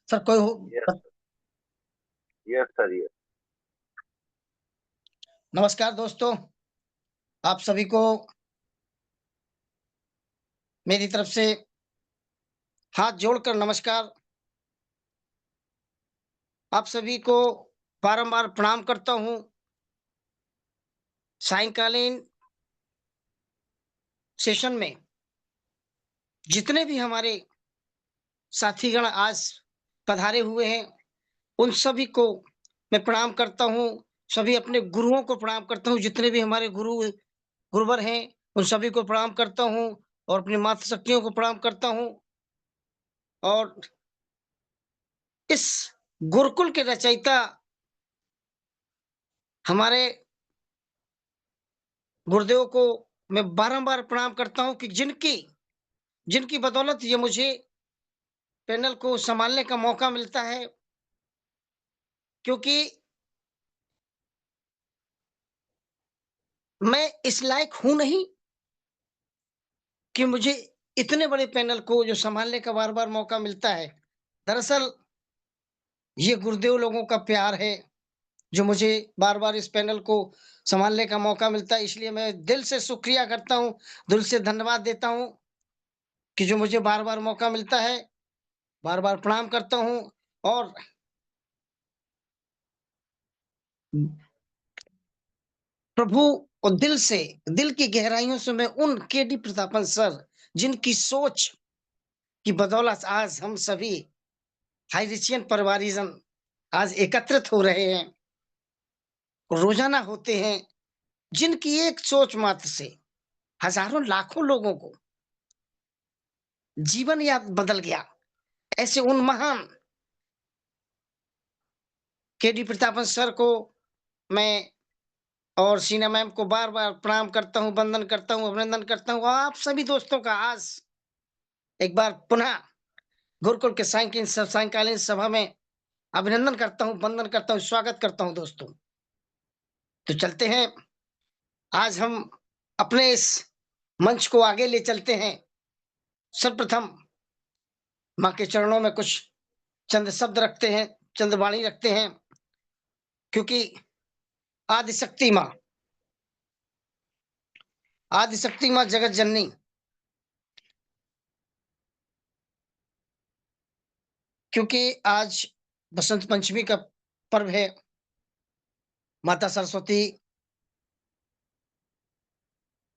Sir कोई हो? Yes. Yes sir, yes. नमस्कार दोस्तों, आप सभी को मेरी तरफ से हाथ जोड़कर नमस्कार। आप सभी को बारंबार प्रणाम करता हूँ। सायंकालीन सेशन में जितने भी हमारे साथीगण आज पधारे हुए हैं, उन सभी को मैं प्रणाम करता हूँ। सभी अपने गुरुओं को प्रणाम करता हूँ, जितने भी हमारे गुरुवर हैं, उन सभी को प्रणाम करता हूँ और अपनी मातृशक्तियों को प्रणाम करता हूँ। और इस गुरुकुल के रचयिता हमारे गुरुदेव को मैं बारंबार प्रणाम करता हूँ कि जिनकी जिनकी बदौलत ये मुझे पैनल को संभालने का मौका मिलता है, क्योंकि मैं इस लायक हूँ नहीं कि मुझे इतने बड़े पैनल को जो संभालने का बार-बार मौका मिलता है। दरअसल ये गुरुदेव लोगों का प्यार है, जो मुझे बार-बार इस पैनल को संभालने का मौका मिलता है। इसलिए मैं दिल से शुक्रिया करता हूँ, दिल से धन्यवाद देता हूँ कि जो मुझे बार-बार मौका मिलता है, बार-बार प्रणाम करता हूँ। और प्रभु और दिल की गहराइयों से मैं उन केडी प्रतापन सर, जिनकी सोच की बदौलत आज हम सभी हाईरिचियन परिवारीजन आज एकत्रित हो रहे हैं, रोजाना होते हैं, जिनकी एक सोच मात्र से हजारों लाखों लोगों को जीवन या बदल गया। ऐसे उन महान केडी प्रतापन सर को मैं और शीना मैम को बार-बार प्रणाम करता हूँ, वंदन करता हूँ, अभिनंदन करता हूँ। आप सभी दोस्तों का आज एक बार पुनः गुरुकुल के सायंकालीन सभा में अभिनंदन करता हूँ, वंदन करता हूँ, स्वागत करता हूँ दोस्तों। तो चलते हैं, आज हम अपने इस मंच को आगे ले चलते हैं। सर्वप्रथम माँ के चरणों में कुछ चंद शब्द रखते हैं, चंद वाणी रखते हैं, क्योंकि आदिशक्ति माँ आदिशक्ति माँ जगत जननी, क्योंकि आज बसंत पंचमी का पर्व है। माता सरस्वती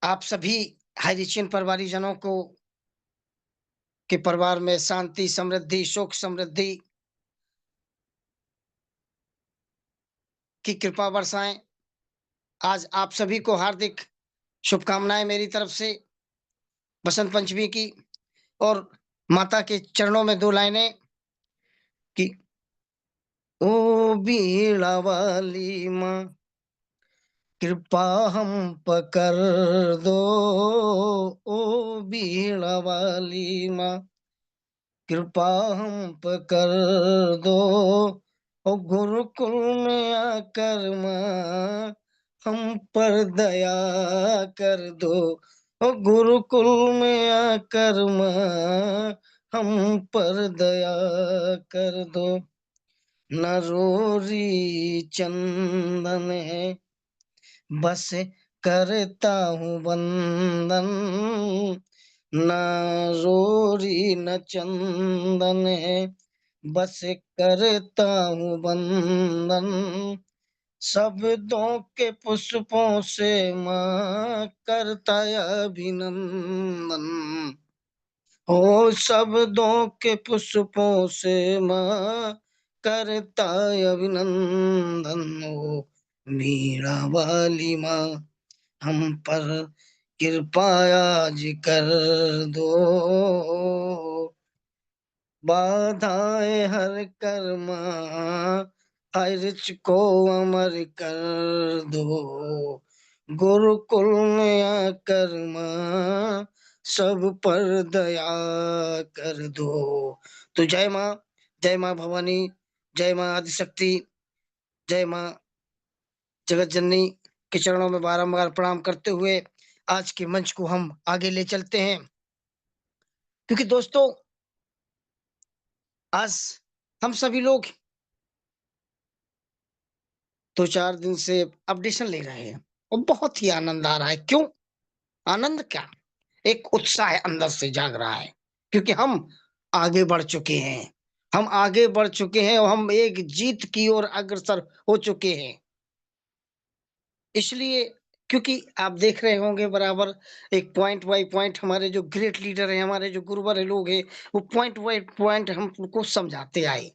आप सभी हाईरिचियन परिवारीजनों को के परिवार में शांति, समृद्धि, सुख, समृद्धि की कृपा बरसाएँ। आज आप सभी को हार्दिक शुभकामनाएँ मेरी तरफ से बसंत पंचमी की। और माता के चरणों में 2 लाइनें कि ओ बीड़ा वाली माँ, कृपा हम पर कर दो, ओ बीड़ा वाली माँ, कृपा हम पर कर दो, ओ गुरुकुल में आकर माँ हम पर दया कर दो, ओ गुरुकुल में आकर माँ हम पर दया कर दो। न रोरी चंदन है, बस करता हूँ वंदन, न रोरी न चंदन है, बस करता हूँ वंदन, शब्दों के पुष्पों से माँ करता अभिनंदन, ओ शब्दों के पुष्पों से माँ करता अभिनंदन, ओ मीरा वाली माँ हम पर कृपा आज कर दो, बाधाएं हर कर माँ हर्ष को अमर कर दो, गुरुकुल में आकर माँ सब पर दया कर दो। तो जय माँ भवानी, जय माँ आदिशक्ति, जय माँ जगत जननी के चरणों में बारंबार प्रणाम करते हुए आज के मंच को हम आगे ले चलते हैं, क्योंकि दोस्तों आज हम सभी लोग 2-4 दिन से अपडेशन ले रहे हैं और बहुत ही आनंद आ रहा है। क्यों? आनंद क्या? एक उत्साह अंदर से जाग रहा है क्योंकि हम आगे बढ़ चुके हैं। हम आगे बढ़ चुके हैं और हम एक जीत की ओर अग्रसर हो चुके हैं। इसलिए क्योंकि आप देख रहे होंगे बराबर एक पॉइंट बाय पॉइंट हमारे जो ग्रेट लीडर हैं, हमारे जो गुरुवर लोग हैं, वो पॉइंट बाय पॉइंट हमको समझाते आए,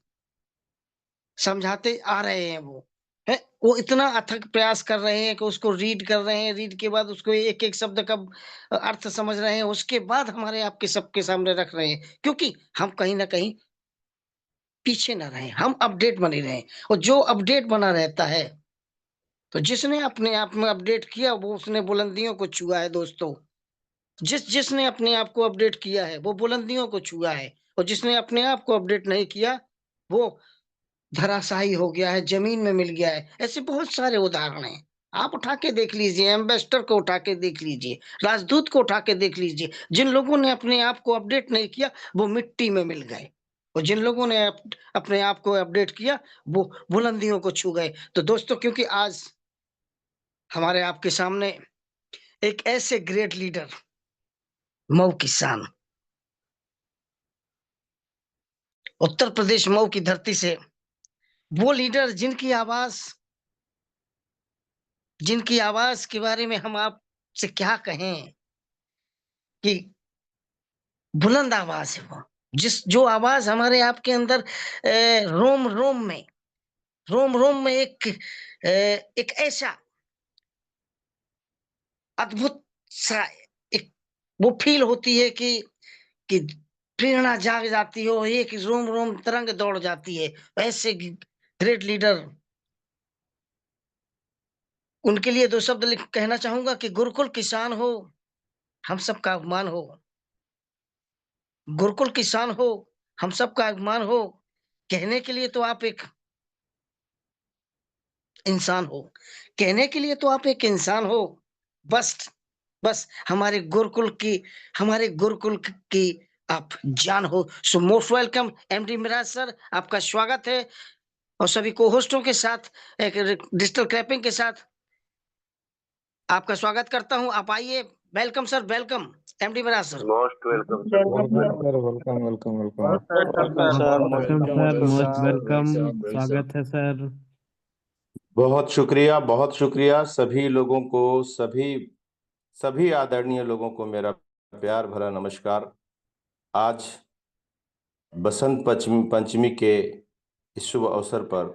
समझाते आ रहे हैं वो। हैं? वो इतना अथक प्रयास कर रहे हैं कि उसको रीड कर रहे हैं, रीड के बाद उसको एक-एक शब्द का अर्थ समझ रहे हैं, उसके बाद हमारे आपके सबके सामने रख रहे हैं। क्योंकि हम कहीं न कहीं पीछे ना रहें, हम अपडेट बने रहें और जो अपडेट बना रहता है, तो जिसने अपने आप में अपडेट किया वो उसने बुलंदियों को छुआ है दोस्तों। जिसने अपने आप को अपडेट किया है, वो बुलंदियों को छुआ है और जिसने अपने आप को अपडेट नहीं किया, वो धराशायी हो गया है, ज़मीन में मिल गया है। ऐसे बहुत सारे उदाहरण हैं। आप उठा के देख लीजिए, एम्बेसडर को उठा के देख लीजिए, राजदूत को उठा के देख लीजिए। जिन लोगों ने अपने आप को अपडेट नहीं किया, वो मिट्टी में मिल गए और जिन लोगों ने अपने आप को अपडेट किया, वो बुलंदियों को छू गए। तो दोस्तों क्योंकि आज हमारे आपके सामने एक ऐसे ग्रेट लीडर मऊ किसान, उत्तर प्रदेश मऊ की धरती से वो लीडर जिनकी आवाज़ के बारे में हम आपसे क्या कहें कि बुलंद आवाज़ है वो। जो आवाज़ हमारे आपके अंदर रोम-रोम में रोम-रोम में एक ऐसा अद्भुत सा एक वो फ़ील होती है कि प्रेरणा जाग जाती हो, एक रोम-रोम तरंग दौड़ जाती है। ऐसे ग्रेट लीडर उनके लिए 2 शब्द लिख कहना चाहूँगा कि गुरुकुल किसान हो, हम सबका अभिमान हो। गुरुकुल किसान हो, हम सबका अभिमान हो। कहने के लिए तो आप एक इंसान हो, कहने के लिए तो आप एक इंसान हो। बस बस हमारे गुरुकुल की आप जान हो। So most welcome MD Miraj sir, आपका स्वागत है और सभी को-होस्टों के साथ एक डिजिटल क्लैपिंग के साथ आपका स्वागत करता हूँ। आप आइए, welcome sir, welcome MD Miraj sir. Most welcome sir, most welcome welcome. Sir, welcome welcome welcome. Welcome sir, most welcome welcome. Sir, most welcome. स्वागत है सर। बहुत शुक्रिया सभी लोगों को, सभी आदरणीय लोगों को मेरा प्यार भरा नमस्कार। आज बसंत पंचमी के इस शुभ अवसर पर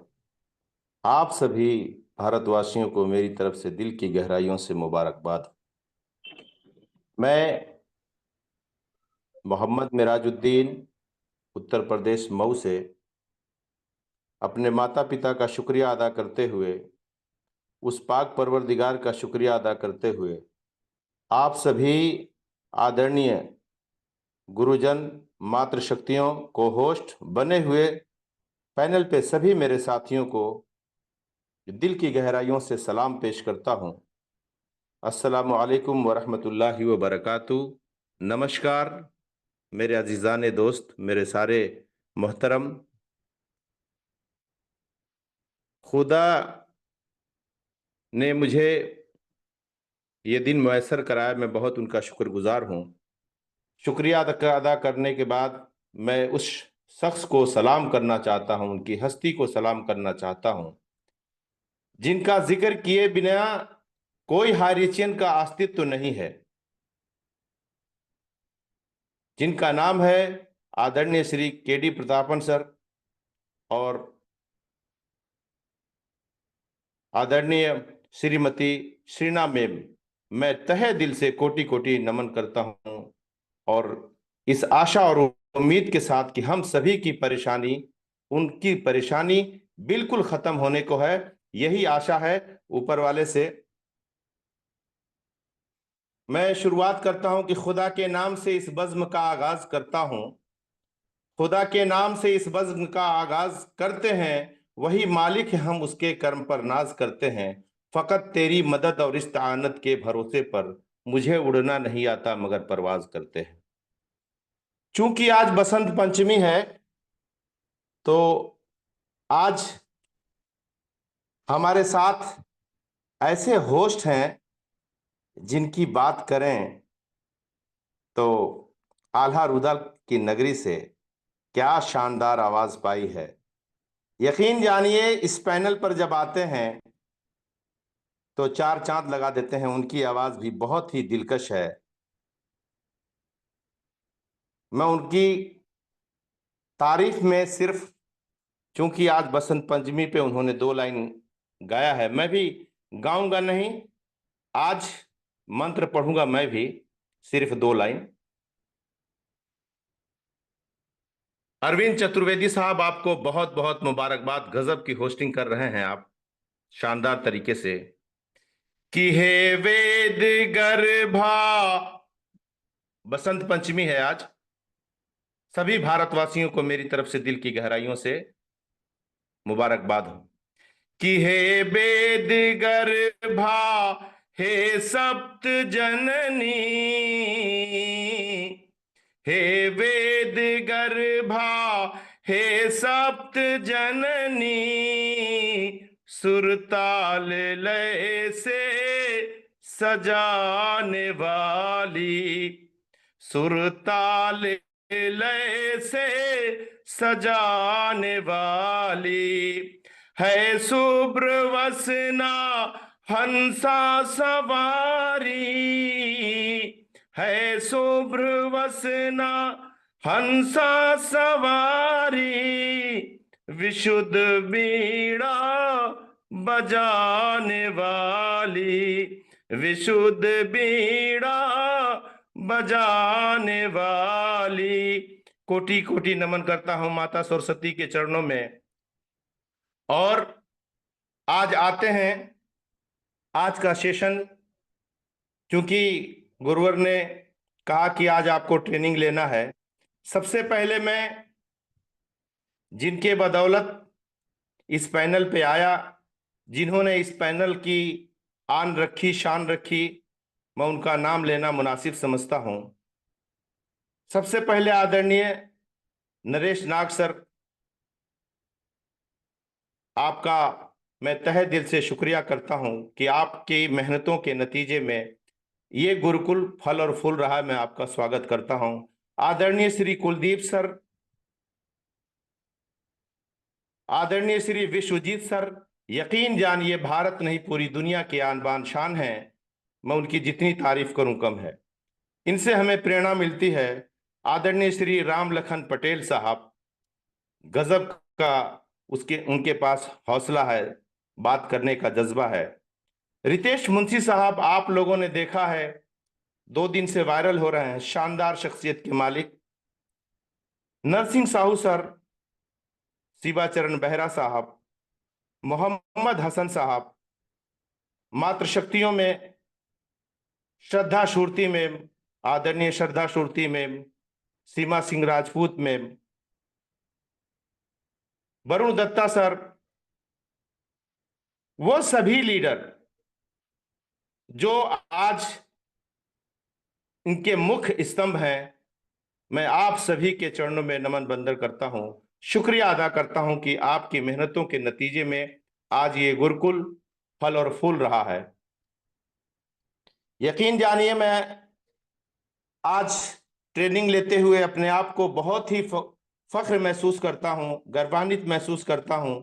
आप सभी भारतवासियों को मेरी तरफ से दिल की गहराइयों से मुबारकबाद। मैं मोहम्मद मिराजुद्दीन उत्तर प्रदेश मऊ से अपने माता पिता का शुक्रिया अदा करते हुए, उस पाक परवरदिगार का शुक्रिया अदा करते हुए, आप सभी आदरणीय गुरुजन मातृशक्तियों को होस्ट बने हुए पैनल पे सभी मेरे साथियों को दिल की गहराइयों से सलाम पेश करता हूं। अस्सलामु अलैकुम वरहमतुल्लाहि व बरकातुहू। नमस्कार मेरे अजीजान दोस्त, मेरे सारे मोहतरम। खुदा ने मुझे ये दिन मैसर कराया, मैं बहुत उनका शुक्रगुजार हूँ। शुक्रिया अदा करने के बाद मैं उस शख्स को सलाम करना चाहता हूँ, उनकी हस्ती को सलाम करना चाहता हूँ जिनका जिक्र किए बिना कोई हारिचियन का अस्तित्व नहीं है, जिनका नाम है आदरणीय श्री केडी प्रतापन सर और आदरणीय श्रीमती श्रीना मैम। मैं तहे दिल से कोटि कोटि नमन करता हूं और इस आशा और उम्मीद के साथ कि हम सभी की परेशानी, उनकी परेशानी बिल्कुल खत्म होने को है, यही आशा है ऊपर वाले से। मैं शुरुआत करता हूं कि खुदा के नाम से इस बज़्म का आगाज करता हूं। खुदा के नाम से इस बज़्म का आगाज करते हैं, वही मालिक है, हम उसके कर्म पर नाज करते हैं। फकत तेरी मदद और इस्ताअनत के भरोसे पर मुझे उड़ना नहीं आता मगर परवाज करते हैं। चूंकि आज बसंत पंचमी है तो आज हमारे साथ ऐसे होस्ट हैं जिनकी बात करें तो आल्हा रुदल की नगरी से क्या शानदार आवाज पाई है। यकीन जानिए इस पैनल पर जब आते हैं तो चार चांद लगा देते हैं। उनकी आवाज भी बहुत ही दिलकश है। मैं उनकी तारीफ में सिर्फ, चूंकि आज बसंत पंचमी पे उन्होंने 2 लाइन गाया है, मैं भी गाऊंगा नहीं, आज मंत्र पढ़ूंगा मैं भी सिर्फ 2 लाइन। अरविंद चतुर्वेदी साहब, आपको बहुत बहुत मुबारकबाद। गजब की होस्टिंग कर रहे हैं आप शानदार तरीके से। कि हे वेद गर्भा, बसंत पंचमी है आज। सभी भारतवासियों को मेरी तरफ से दिल की गहराइयों से मुबारकबाद हो। कि हे वेद गर्भा, हे सप्त जननी, हे वेद गर्भा, हे सप्त जननी, सुरताल लय से सजाने वाली, सुरताल लय से सजाने वाली, है शुभ्र वसना हंसा सवारी, है शुभ्र वसना हंसा सवारी, विशुद्ध बीड़ा बजाने वाली, विशुद्ध बीड़ा बजाने वाली। कोटि कोटि नमन करता हूं माता सरस्वती के चरणों में। और आज आते हैं आज का सेशन, क्योंकि गुरुवर ने कहा कि आज आपको ट्रेनिंग लेना है। सबसे पहले मैं जिनके बदौलत इस पैनल पे आया, जिन्होंने इस पैनल की आन रखी, शान रखी, मैं उनका नाम लेना मुनासिब समझता हूं। सबसे पहले आदरणीय नरेश नाग सर, आपका मैं तहे दिल से शुक्रिया करता हूं कि आपकी मेहनतों के नतीजे में ये गुरुकुल फल और फूल रहा। मैं आपका स्वागत करता हूं। आदरणीय श्री कुलदीप सर, आदरणीय श्री विश्वजीत सर, यकीन जानिए भारत नहीं पूरी दुनिया के आन बान शान हैं। मैं उनकी जितनी तारीफ करूं कम है। इनसे हमें प्रेरणा मिलती है। आदरणीय श्री राम लखन पटेल साहब, गजब का उनके पास हौसला है, बात करने का जज्बा है। रितेश मुंशी साहब, आप लोगों ने देखा है 2 दिन से वायरल हो रहे हैं, शानदार शख्सियत के मालिक। नरसिंह साहू सर, शिवाचरण बेहरा साहब, मोहम्मद हसन साहब, मातृशक्तियों में श्रद्धा शूर्ति में, आदरणीय श्रद्धा शूर्ति में, सीमा सिंह राजपूत में, वरुण दत्ता सर, वो सभी लीडर जो आज इनके मुख्य स्तंभ हैं, मैं आप सभी के चरणों में नमन बंदर करता हूं, शुक्रिया अदा करता हूं कि आपकी मेहनतों के नतीजे में आज ये गुरुकुल फल और फूल रहा है। यकीन जानिए मैं आज ट्रेनिंग लेते हुए अपने आप को बहुत ही फख्र महसूस करता हूं, गर्वान्वित महसूस करता हूं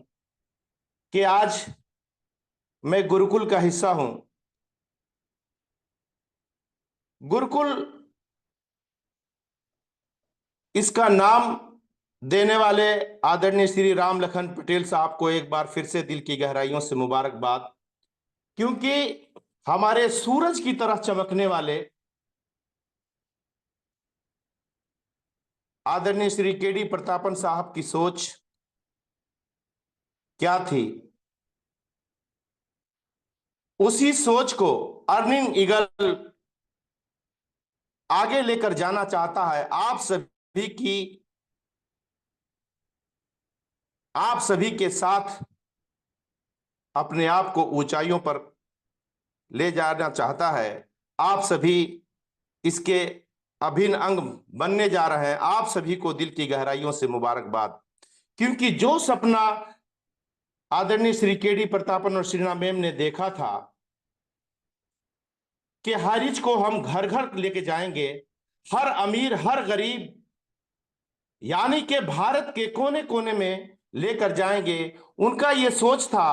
कि आज मैं गुरुकुल का हिस्सा हूं। गुरुकुल, इसका नाम देने वाले आदरणीय श्री राम लखन पटेल साहब को एक बार फिर से दिल की गहराइयों से मुबारकबाद, क्योंकि हमारे सूरज की तरह चमकने वाले आदरणीय श्री केडी प्रतापन साहब की सोच क्या थी, उसी सोच को अर्निंग ईगल आगे लेकर जाना चाहता है। आप सभी के साथ अपने आप को ऊंचाइयों पर ले जाना चाहता है। आप सभी इसके अभिन्न अंग बनने जा रहे हैं। आप सभी को दिल की गहराइयों से मुबारकबाद। क्योंकि जो सपना आदरणीय श्री केडी प्रतापन और श्रीना मैम ने देखा था कि हारिज को हम घर घर लेके जाएंगे, हर अमीर हर गरीब यानी कि भारत के कोने कोने में लेकर जाएंगे। उनका यह सोच था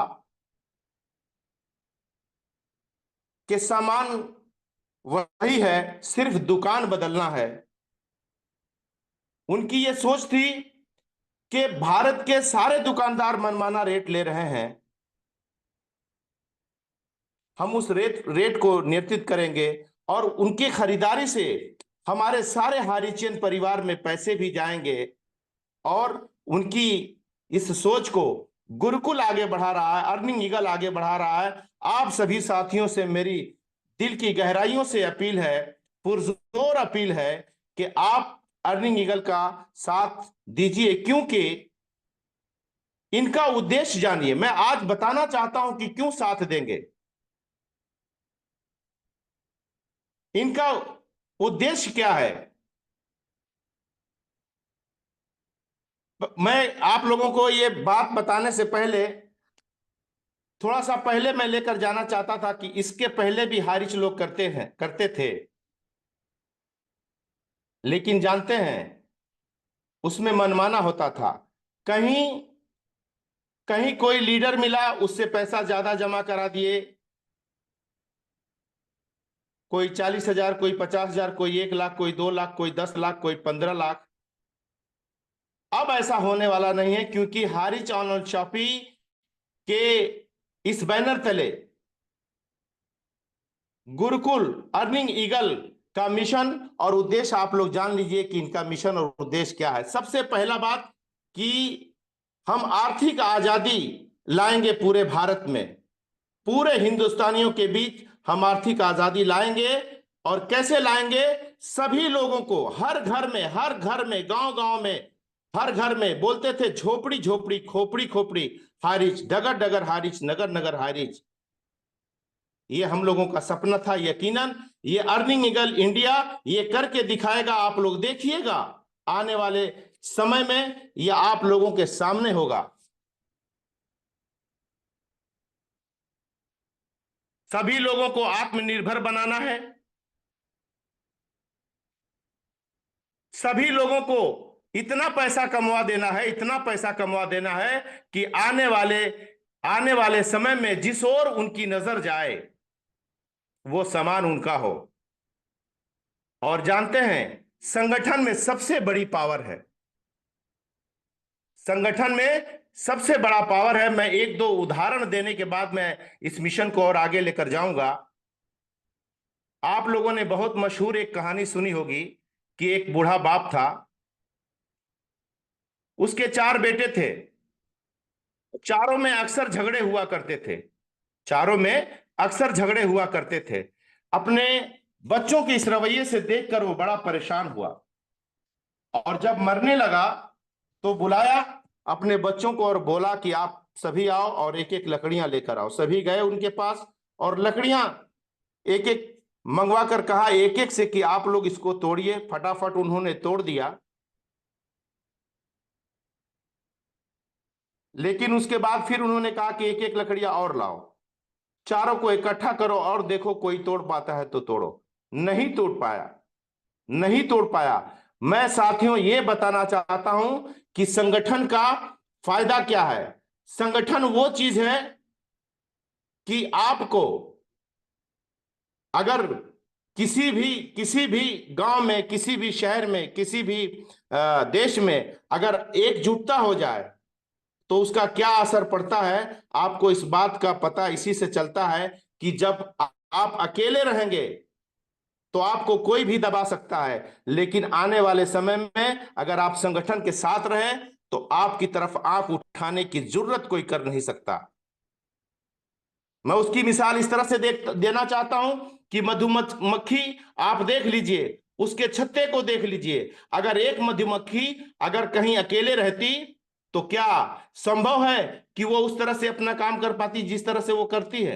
कि सामान वही है, सिर्फ दुकान बदलना है। उनकी यह सोच थी कि भारत के सारे दुकानदार मनमाना रेट ले रहे हैं, हम उस रेट को नियंत्रित करेंगे और उनके खरीदारी से हमारे सारे हारीचंद परिवार में पैसे भी जाएंगे। और उनकी इस सोच को गुरुकुल आगे बढ़ा रहा है, अर्निंग ईगल आगे बढ़ा रहा है। आप सभी साथियों से मेरी दिल की गहराइयों से अपील है, पुरजोर अपील है कि आप अर्निंग ईगल का साथ दीजिए, क्योंकि इनका उद्देश्य जानिए। मैं आज बताना चाहता हूं कि क्यों साथ देंगे। इनका उद्देश्य क्या है, मैं आप लोगों को यह बात बताने से पहले थोड़ा सा पहले मैं लेकर जाना चाहता था कि इसके पहले भी हारिज लोग करते थे, लेकिन जानते हैं उसमें मनमाना होता था। कहीं कहीं कोई लीडर मिला, उससे पैसा ज्यादा जमा करा दिए, कोई 40,000, कोई 50,000, कोई 1 लाख, कोई 2 लाख, कोई 10 लाख, कोई 15 लाख। अब ऐसा होने वाला नहीं है, क्योंकि हारिज ऑनलाइन शॉपिंग के इस बैनर तले गुरुकुल अर्निंग ईगल का मिशन और उद्देश्य आप लोग जान लीजिए कि इनका मिशन और उद्देश्य क्या है। सबसे पहला बात कि हम आर्थिक आजादी लाएंगे पूरे भारत में, पूरे हिंदुस्तानियों के बीच हम आर्थिक आजादी लाएंगे। और कैसे लाएंगे, सभी लोगों को हर घर में गांव गांव में हर घर में, बोलते थे झोपड़ी झोपड़ी खोपड़ी खोपड़ी हारिज, डगर डगर हारिज, नगर नगर हारिज। ये हम लोगों का सपना था। यकीनन ये अर्निंग ईगल इंडिया ये करके दिखाएगा। आप लोग देखिएगा, आने वाले समय में ये आप लोगों के सामने होगा। सभी लोगों को आत्मनिर्भर बनाना है, सभी लोगों को इतना पैसा कमवा देना है, इतना पैसा कमवा देना है कि आने वाले समय में जिस ओर उनकी नजर जाए वो सामान उनका हो। और जानते हैं संगठन में सबसे बड़ी पावर है, संगठन में सबसे बड़ा पावर है। मैं एक दो उदाहरण देने के बाद मैं इस मिशन को और आगे लेकर जाऊंगा। आप लोगों ने बहुत मशहूर एक कहानी सुनी होगी कि एक बूढ़ा बाप था, उसके 4 बेटे थे, चारों में अक्सर झगड़े हुआ करते थे, चारों में अक्सर झगड़े हुआ करते थे। अपने बच्चों के इस रवैये से देखकर वो बड़ा परेशान हुआ और जब मरने लगा तो बुलाया अपने बच्चों को और बोला कि आप सभी आओ और एक एक लकड़ियां लेकर आओ। सभी गए उनके पास और लकड़ियां एक एक मंगवा कर कहा एक एक से कि आप लोग इसको तोड़िए। फटाफट उन्होंने तोड़ दिया, लेकिन उसके बाद फिर उन्होंने कहा कि एक एक लकड़ियां और लाओ, चारों को इकट्ठा करो और देखो कोई तोड़ पाता है तो तोड़ो। नहीं तोड़ पाया, नहीं तोड़ पाया। मैं साथियों ये बताना चाहता हूं कि संगठन का फायदा क्या है। संगठन वो चीज है कि आपको अगर किसी भी गांव में, किसी भी शहर में, किसी भी देश में अगर एकजुटता हो जाए तो उसका क्या असर पड़ता है, आपको इस बात का पता इसी से चलता है कि जब आप अकेले रहेंगे तो आपको कोई भी दबा सकता है, लेकिन आने वाले समय में अगर आप संगठन के साथ रहें तो आपकी तरफ आंख उठाने की जरूरत कोई कर नहीं सकता। मैं उसकी मिसाल इस तरह से देना चाहता हूं कि मधुमक्खी आप देख लीजिए, उसके छत्ते को देख लीजिए। अगर एक मधुमक्खी अगर कहीं अकेले रहती तो क्या संभव है कि वो उस तरह से अपना काम कर पाती जिस तरह से वो करती है।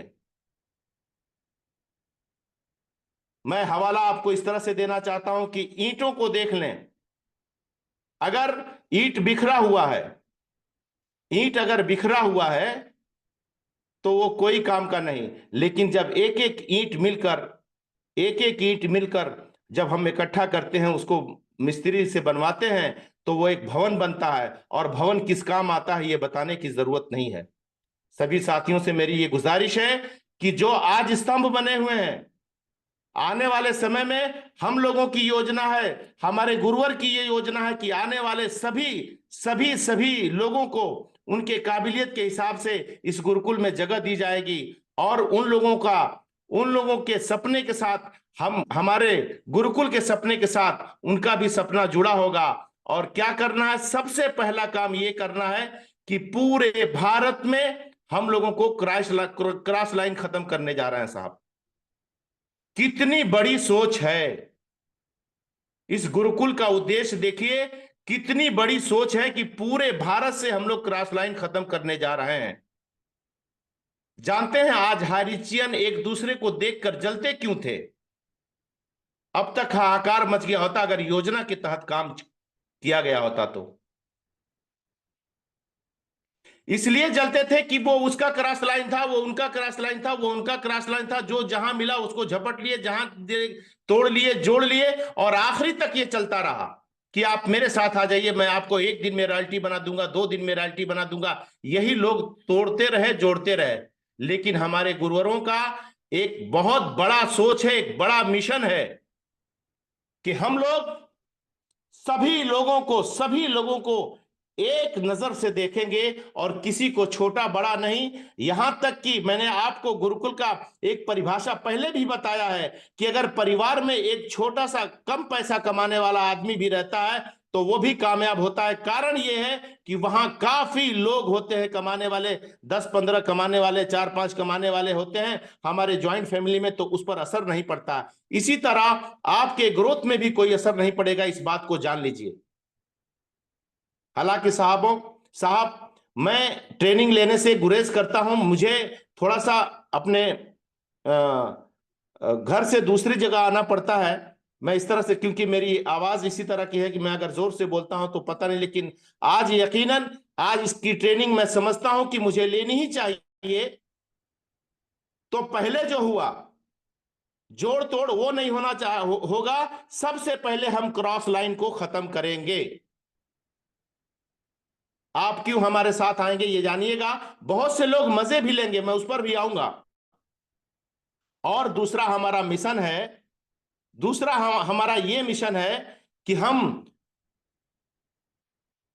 मैं हवाला आपको इस तरह से देना चाहता हूं कि ईंटों को देख लें, अगर ईंट बिखरा हुआ है ईंट अगर बिखरा हुआ है तो वो कोई काम का नहीं, लेकिन जब एक एक ईंट मिलकर जब हम इकट्ठा करते हैं, उसको मिस्त्री से बनवाते हैं, तो वो एक भवन बनता है। और भवन किस काम आता है ये बताने की जरूरत नहीं है। सभी साथियों से मेरी ये गुजारिश है कि जो आज स्तंभ बने हुए हैं, आने वाले समय में हम लोगों की योजना है, हमारे गुरुवर की ये योजना है कि आने वाले सभी सभी सभी लोगों को उनके काबिलियत के हिसाब से इस गुरुकुल में जगह दी जाएगी। और उन लोगों के सपने के साथ हमारे गुरुकुल के सपने के साथ उनका भी सपना जुड़ा होगा। और क्या करना है, सबसे पहला काम ये करना है कि पूरे भारत में हम लोगों को क्रॉस लाइन खत्म करने जा रहे हैं। साहब, कितनी बड़ी सोच है इस गुरुकुल का उद्देश्य देखिए, कितनी बड़ी सोच है कि पूरे भारत से हम लोग क्रॉस लाइन खत्म करने जा रहे हैं। जानते हैं आज हारीचियन एक दूसरे को देखकर जलते क्यों थे? अब तक हाहाकार मच गया होता अगर योजना के तहत काम किया गया होता तो। इसलिए जलते थे कि वो उसका क्रॉस लाइन था, वो उनका क्रॉस लाइन था, वो उनका क्रॉस लाइन था, जो जहां मिला उसको झपट लिए, जहां तोड़ लिए, जोड़ लिए, और आखिरी तक ये चलता रहा कि आप मेरे साथ आ जाइए, मैं आपको 1 दिन में रॉयल्टी बना दूंगा, 2 दिन में रॉयल्टी बना दूंगा। यही लोग तोड़ते रहे, जोड़ते रहे। लेकिन हमारे गुरुवरों का एक बहुत बड़ा सोच है, एक बड़ा मिशन है कि हम लोग सभी लोगों को एक नजर से देखेंगे और किसी को छोटा बड़ा नहीं। यहां तक कि मैंने आपको गुरुकुल का एक परिभाषा पहले भी बताया है कि अगर परिवार में एक छोटा सा कम पैसा कमाने वाला आदमी भी रहता है तो वो भी कामयाब होता है। कारण ये है कि वहां काफी लोग होते हैं कमाने वाले, 10-15 कमाने वाले, 4-5 कमाने वाले होते हैं। हमारे ज्वाइंट फैमिली में तो उस पर असर नहीं पड़ता। इसी तरह आपके ग्रोथ में भी कोई असर नहीं पड़ेगा, इस बात को जान लीजिए। हालांकि साहब, मैं ट्रेनिंग लेने से गुरेज करता हूं। मुझे थोड़ा सा अपने घर से दूसरी जगह आना पड़ता है। मैं इस तरह से, क्योंकि मेरी आवाज इसी तरह की है कि मैं अगर जोर से बोलता हूं तो पता नहीं, लेकिन आज यकीनन आज इसकी ट्रेनिंग मैं समझता हूं कि मुझे लेनी ही चाहिए। तो पहले जो हुआ जोड़ तोड़ वो नहीं होगा। सबसे पहले हम क्रॉस लाइन को खत्म करेंगे। आप क्यों हमारे साथ आएंगे ये जानिएगा। बहुत से लोग मजे भी लेंगे, मैं उस पर भी आऊंगा। और दूसरा हमारा मिशन है, हमारा ये मिशन है कि हम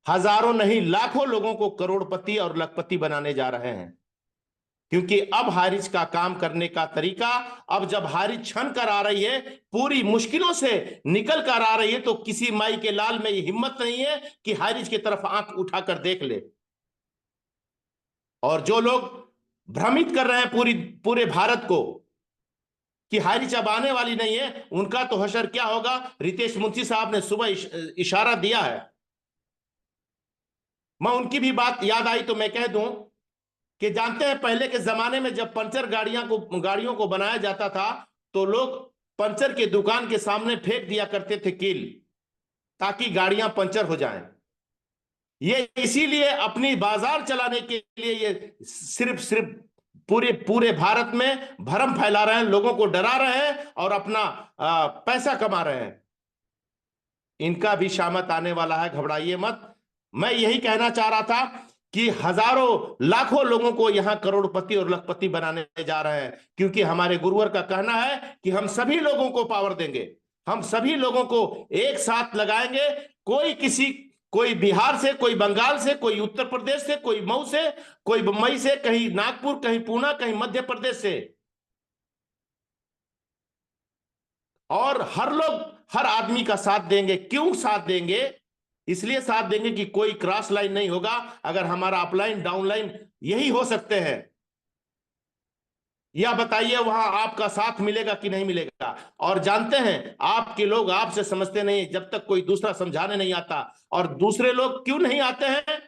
हजारों नहीं लाखों लोगों को करोड़पति और लखपति बनाने जा रहे हैं। क्योंकि अब हारिज का काम करने का तरीका, अब जब हारिज छन कर आ रही है, पूरी मुश्किलों से निकल कर आ रही है, तो किसी माई के लाल में ये हिम्मत नहीं है कि हारिज की तरफ आंख उठाकर देख ले। और जो लोग भ्रमित कर रहे हैं पूरे भारत को कि हारिज अब आने वाली नहीं है, उनका तो हशर क्या होगा। रितेश मुंशी साहब ने सुबह इशारा दिया है। मैं उनकी भी बात याद आई तो मैं कह दूं कि जानते हैं पहले के जमाने में जब पंचर गाड़ियों को बनाया जाता था तो लोग पंचर के दुकान के सामने फेंक दिया करते थे कील, ताकि गाड़ियां पंचर हो जाएं। ये इसीलिए अपनी बाजार चलाने के लिए ये सिर्फ पूरे भारत में भ्रम फैला रहे हैं, लोगों को डरा रहे हैं और अपना पैसा कमा रहे हैं। इनका भी शामत आने वाला है, घबराइए मत। मैं यही कहना चाह रहा था कि हजारों लाखों लोगों को यहां करोड़पति और लखपति बनाने जा रहे हैं। क्योंकि हमारे गुरुवर का कहना है कि हम सभी लोगों को पावर देंगे, हम सभी लोगों को एक साथ लगाएंगे। कोई बिहार से, कोई बंगाल से, कोई उत्तर प्रदेश से, कोई मऊ से, कोई मुंबई से, कहीं नागपुर, कहीं पूना, कहीं मध्य प्रदेश से। और हर आदमी का साथ देंगे। क्यों साथ देंगे? इसलिए साथ देंगे कि कोई क्रॉस लाइन नहीं होगा अगर हमारा अपलाइन डाउनलाइन यही हो सकते हैं। या बताइए वहां आपका साथ मिलेगा कि नहीं मिलेगा। और जानते हैं आपके लोग आपसे समझते नहीं जब तक कोई दूसरा समझाने नहीं आता। और दूसरे लोग क्यों नहीं आते हैं?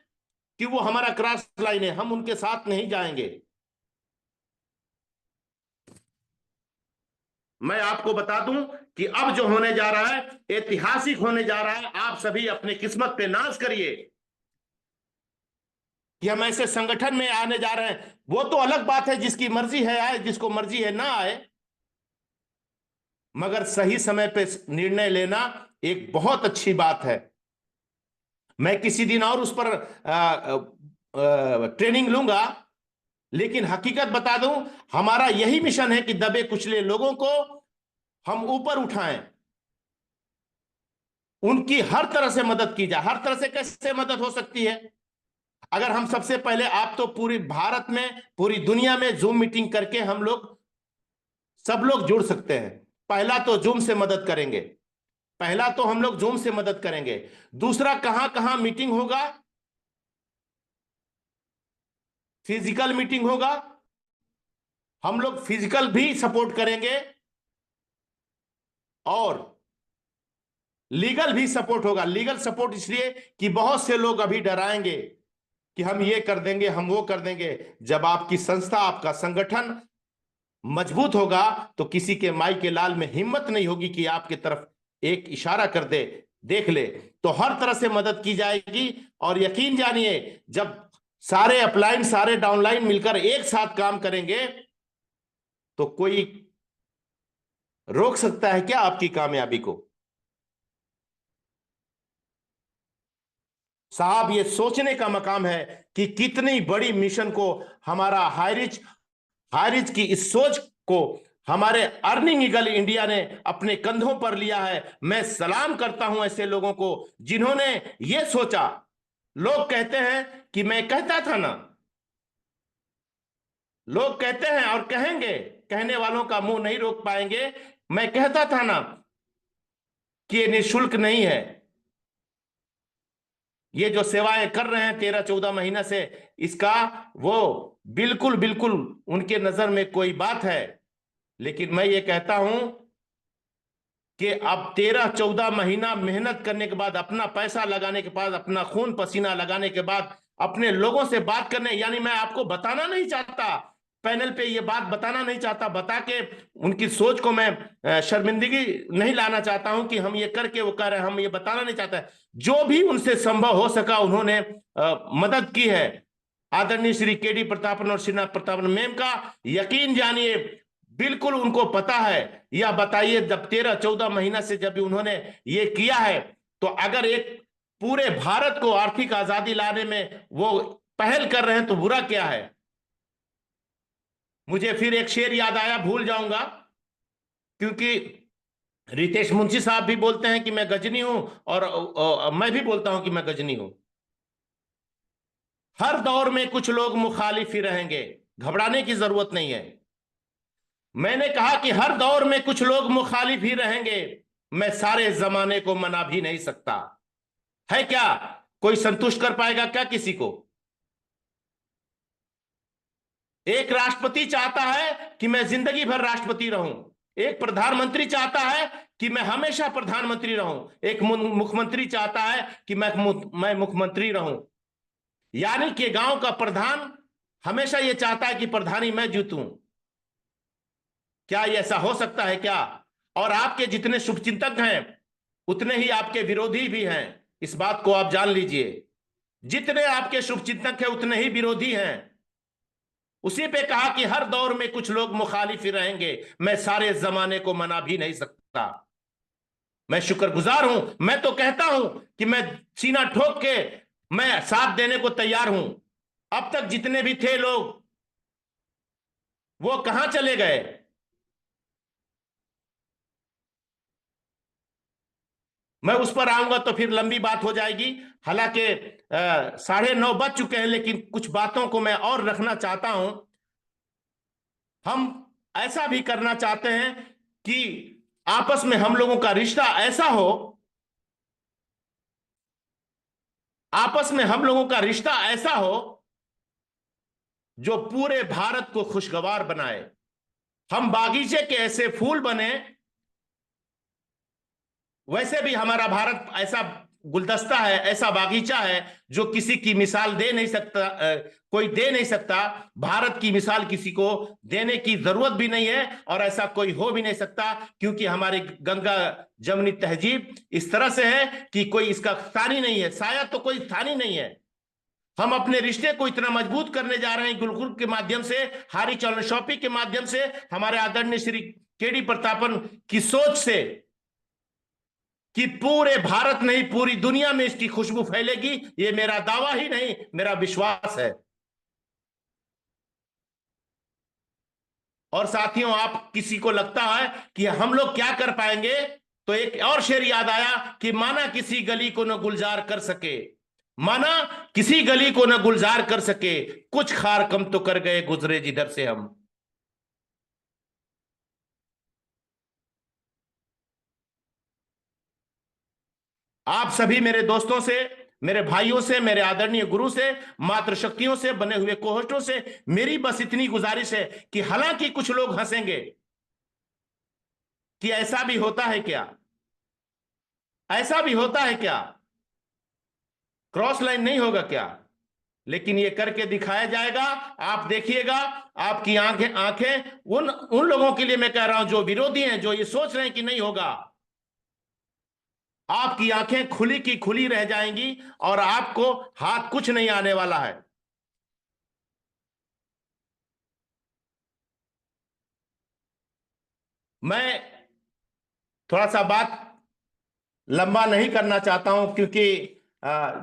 कि वो हमारा क्रॉस लाइन है, हम उनके साथ नहीं जाएंगे। मैं आपको बता दूं कि अब जो होने जा रहा है ऐतिहासिक होने जा रहा है। आप सभी अपने किस्मत पे नाज करिए कि हम ऐसे संगठन में आने जा रहे हैं, वो तो अलग बात है, जिसकी मर्जी है आए, जिसको मर्जी है ना आए, मगर सही समय पे निर्णय लेना एक बहुत अच्छी बात है। मैं किसी दिन और उस पर ट्रेनिंग लूंगा, लेकिन हकीकत बता दूं, हमारा यही मिशन है कि दबे कुचले लोगों को हम ऊपर उठाएं, उनकी हर तरह से मदद की जाए। हर तरह से कैसे मदद हो सकती है? अगर हम सबसे पहले, आप तो पूरी भारत में, पूरी दुनिया में जूम मीटिंग करके हम लोग सब लोग जुड़ सकते हैं। पहला तो जूम से मदद करेंगे, पहला तो हम लोग जूम से मदद करेंगे। दूसरा, कहां कहां मीटिंग होगा? फिजिकल मीटिंग होगा, हम लोग फिजिकल भी सपोर्ट करेंगे और लीगल भी सपोर्ट होगा। लीगल सपोर्ट इसलिए कि बहुत से लोग अभी डराएंगे कि हम ये कर देंगे, हम वो कर देंगे। जब आपकी संस्था, आपका संगठन मजबूत होगा तो किसी के माई के लाल में हिम्मत नहीं होगी कि आपकी तरफ एक इशारा कर दे, देख ले। तो हर तरह से मदद की जाएगी। और यकीन जानिए, जब सारे अपलाइन, सारे डाउनलाइन मिलकर एक साथ काम करेंगे तो कोई रोक सकता है क्या आपकी कामयाबी को? साहब, ये सोचने का मकाम है कि कितनी बड़ी मिशन को हमारा हाईरिच की इस सोच को हमारे अर्निंग ईगल इंडिया ने अपने कंधों पर लिया है। मैं सलाम करता हूं ऐसे लोगों को जिन्होंने ये सोचा। लोग कहते हैं कि मैं कहता था ना, लोग कहते हैं और कहेंगे, कहने वालों का मुंह नहीं रोक पाएंगे। मैं कहता था ना कि ये निःशुल्क नहीं है। ये जो सेवाएं कर रहे हैं 13-14 महीना से, इसका वो बिल्कुल बिल्कुल उनके नजर में कोई बात है। लेकिन मैं ये कहता हूं कि अब 13-14 महीना मेहनत करने के बाद, अपना पैसा लगाने के बाद, अपना खून पसीना लगाने के बाद, अपने लोगों से बात करने, यानी मैं आपको बताना नहीं चाहता, पैनल पे ये बात बताना नहीं चाहता, बता के उनकी सोच को मैं शर्मिंदगी नहीं लाना चाहता हूं कि हम ये करके वो कर रहे हैं, हम ये बताना नहीं चाहते। जो भी उनसे संभव हो सका उन्होंने मदद की है। आदरणीय श्री के.डी. प्रतापन और श्रीनाथ प्रतापन मैम का यकीन जानिए, बिल्कुल उनको पता है। या बताइए, जब 13-14 महीना से जब उन्होंने ये किया है, तो अगर एक पूरे भारत को आर्थिक आजादी लाने में वो पहल कर रहे हैं तो बुरा क्या है? मुझे फिर एक शेर याद आया, भूल जाऊंगा, क्योंकि रितेश मुंशी साहब भी बोलते हैं कि मैं गजनी हूं और मैं भी बोलता हूं कि मैं गजनी हूं। हर दौर में कुछ लोग मुखालिफ ही रहेंगे, घबराने की जरूरत नहीं है। मैंने कहा कि हर दौर में कुछ लोग मुखालिफ ही रहेंगे, मैं सारे जमाने को मना भी नहीं सकता। है क्या कोई संतुष्ट कर पाएगा क्या किसी को? एक राष्ट्रपति चाहता है कि मैं जिंदगी भर राष्ट्रपति रहूं, एक प्रधानमंत्री चाहता है कि मैं हमेशा प्रधानमंत्री रहूं, एक मुख्यमंत्री चाहता है कि मैं मुख्यमंत्री रहूं। यानी कि गांव का प्रधान हमेशा यह चाहता है कि प्रधानी मैं जीतूं। क्या ये ऐसा हो सकता है क्या? और आपके जितने शुभचिंतक हैं उतने ही आपके विरोधी भी हैं, इस बात को आप जान लीजिए। जितने आपके शुभचिंतक हैं उतने ही विरोधी हैं। उसी पे कहा कि हर दौर में कुछ लोग मुखालिफ ही रहेंगे, मैं सारे जमाने को मना भी नहीं सकता। मैं शुक्रगुजार हूं, मैं तो कहता हूं कि मैं सीना ठोक के मैं साथ देने को तैयार हूं। अब तक जितने भी थे लोग वो कहां चले गए? मैं उस पर आऊंगा तो फिर लंबी बात हो जाएगी। हालांकि 9:30 बज चुके हैं, लेकिन कुछ बातों को मैं और रखना चाहता हूं। हम ऐसा भी करना चाहते हैं कि आपस में हम लोगों का रिश्ता ऐसा हो, आपस में हम लोगों का रिश्ता ऐसा हो जो पूरे भारत को खुशगवार बनाए। हम बागीचे के ऐसे फूल बने, वैसे भी हमारा भारत ऐसा गुलदस्ता है, ऐसा बागीचा है जो किसी की मिसाल दे नहीं सकता, कोई दे नहीं सकता। भारत की मिसाल किसी को देने की जरूरत भी नहीं है और ऐसा कोई हो भी नहीं सकता, क्योंकि हमारी गंगा जमनी तहजीब इस तरह से है कि कोई इसका स्थानी नहीं है, शायद तो कोई स्थानी नहीं है। हम अपने रिश्ते को इतना मजबूत करने जा रहे हैं गुरुकुल के माध्यम से, हारी चौलन शॉपी के माध्यम से, हमारे आदरणीय श्री केडी प्रतापन की सोच से, कि पूरे भारत नहीं पूरी दुनिया में इसकी खुशबू फैलेगी। ये मेरा दावा ही नहीं, मेरा विश्वास है। और साथियों, आप किसी को लगता है कि हम लोग क्या कर पाएंगे, तो एक और शेर याद आया कि माना किसी गली को न गुलजार कर सके, माना किसी गली को न गुलजार कर सके, कुछ खार कम तो कर गए गुजरे जिधर से हम। आप सभी मेरे दोस्तों से, मेरे भाइयों से, मेरे आदरणीय गुरु से, मातृशक्तियों से, बने हुए कोहोस्टों से मेरी बस इतनी गुजारिश है कि हालांकि कुछ लोग हंसेंगे कि ऐसा भी होता है क्या, ऐसा भी होता है क्या, क्रॉस लाइन नहीं होगा क्या, लेकिन ये करके दिखाया जाएगा। आप देखिएगा, आपकी आंखें उन लोगों के लिए मैं कह रहा हूं जो विरोधी हैं, जो ये सोच रहे हैं कि नहीं होगा, आपकी आंखें खुली की खुली रह जाएंगी और आपको हाथ कुछ नहीं आने वाला है। मैं थोड़ा सा बात लंबा नहीं करना चाहता हूं, क्योंकि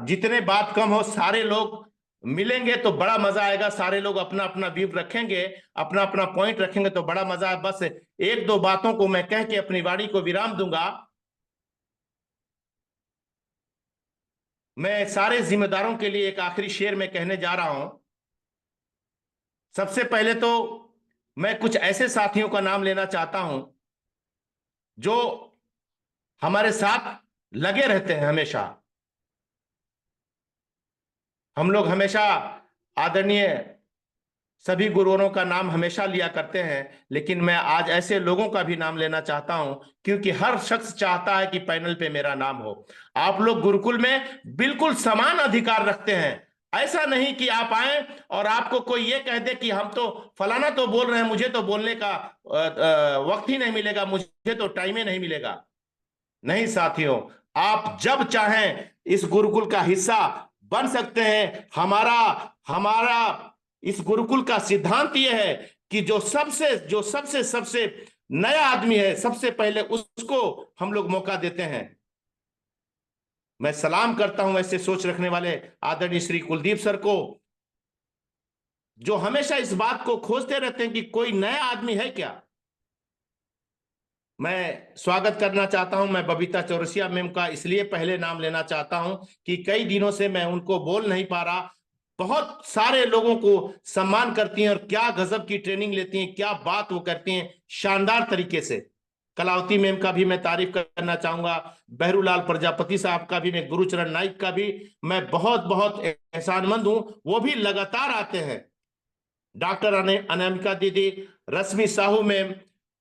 जितने बात कम हो, सारे लोग मिलेंगे तो बड़ा मजा आएगा। सारे लोग अपना अपना व्यू रखेंगे, अपना अपना पॉइंट रखेंगे तो बड़ा मजा है। बस एक दो बातों को मैं कह के अपनी वाणी को विराम दूंगा। मैं सारे जिम्मेदारों के लिए एक आखिरी शेर में कहने जा रहा हूं। सबसे पहले तो मैं कुछ ऐसे साथियों का नाम लेना चाहता हूं जो हमारे साथ लगे रहते हैं हमेशा। हम लोग हमेशा आदरणीय सभी गुरुओं का नाम हमेशा लिया करते हैं, लेकिन मैं आज ऐसे लोगों का भी नाम लेना चाहता हूं, क्योंकि हर शख्स चाहता है कि पैनल पे मेरा नाम हो। आप लोग गुरुकुल में बिल्कुल समान अधिकार रखते हैं। ऐसा नहीं कि आप आए और आपको कोई ये कह दे कि हम तो फलाना तो बोल रहे हैं, मुझे तो बोलने का वक्त ही नहीं मिलेगा, मुझे तो टाइम ही नहीं मिलेगा। नहीं साथियों, आप जब चाहें इस गुरुकुल का हिस्सा बन सकते हैं। हमारा इस गुरुकुल का सिद्धांत यह है कि जो सबसे नया आदमी है, सबसे पहले उसको हम लोग मौका देते हैं। मैं सलाम करता हूं ऐसे सोच रखने वाले आदरणीय श्री कुलदीप सर को, जो हमेशा इस बात को खोजते रहते हैं कि कोई नया आदमी है क्या। मैं स्वागत करना चाहता हूं। मैं बबीता चौरसिया मैम का इसलिए पहले नाम लेना चाहता हूं कि कई दिनों से मैं उनको बोल नहीं पा रहा। बहुत सारे लोगों को सम्मान करती हैं और क्या गजब की ट्रेनिंग लेती हैं, क्या बात वो करती हैं शानदार तरीके से। कलावती मैम का भी मैं तारीफ करना चाहूंगा, बहरूलाल प्रजापति साहब का भी, मैं गुरुचरण नाइक का भी मैं बहुत बहुत एहसानमंद हूं। वो भी लगातार आते हैं। डॉक्टर अनामिका दीदी, रश्मि साहू मैम,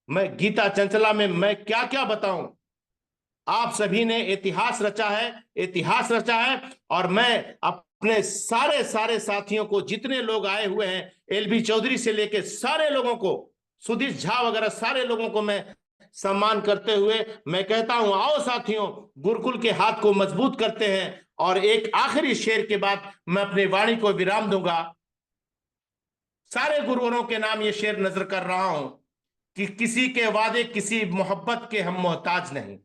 मैं गीता चंचला में मैं क्या क्या बताऊं। आप सभी ने इतिहास रचा है और मैं अपने सारे साथियों को, जितने लोग आए हुए हैं, एलबी चौधरी से लेके सारे लोगों को, सुधीर झा वगैरह सारे लोगों को मैं सम्मान करते हुए मैं कहता हूं, आओ साथियों, गुरुकुल के हाथ को मजबूत करते हैं। और एक आखिरी शेर के बाद मैं अपनी वाणी को विराम दूंगा। सारे गुरुओं के नाम ये शेर नजर कर रहा हूं कि किसी के वादे किसी मोहब्बत के हम मोहताज नहीं,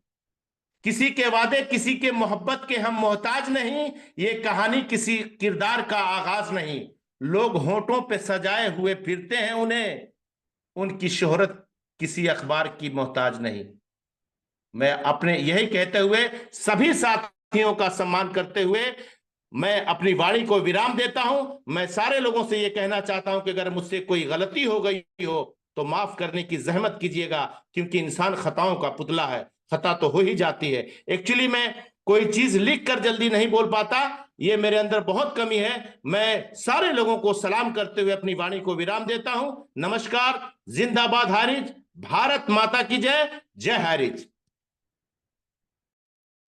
किसी के वादे किसी के मोहब्बत के हम मोहताज नहीं। ये कहानी किसी किरदार का आगाज नहीं, लोग होठों पे सजाए हुए फिरते हैं उन्हें, उनकी शोहरत किसी अखबार की मोहताज नहीं। मैं अपने यही कहते हुए, सभी साथियों का सम्मान करते हुए मैं अपनी वाणी को विराम देता हूं। मैं सारे लोगों से यह कहना चाहता हूं कि अगर मुझसे कोई गलती हो गई हो तो माफ करने की जहमत कीजिएगा, क्योंकि इंसान खताओं का पुतला है, खता तो हो ही जाती है। एक्चुअली मैं कोई चीज लिख कर जल्दी नहीं बोल पाता, ये मेरे अंदर बहुत कमी है। मैं सारे लोगों को सलाम करते हुए अपनी वाणी को विराम देता हूं। नमस्कार, जिंदाबाद हारिज, भारत माता की जय, जय हारिज।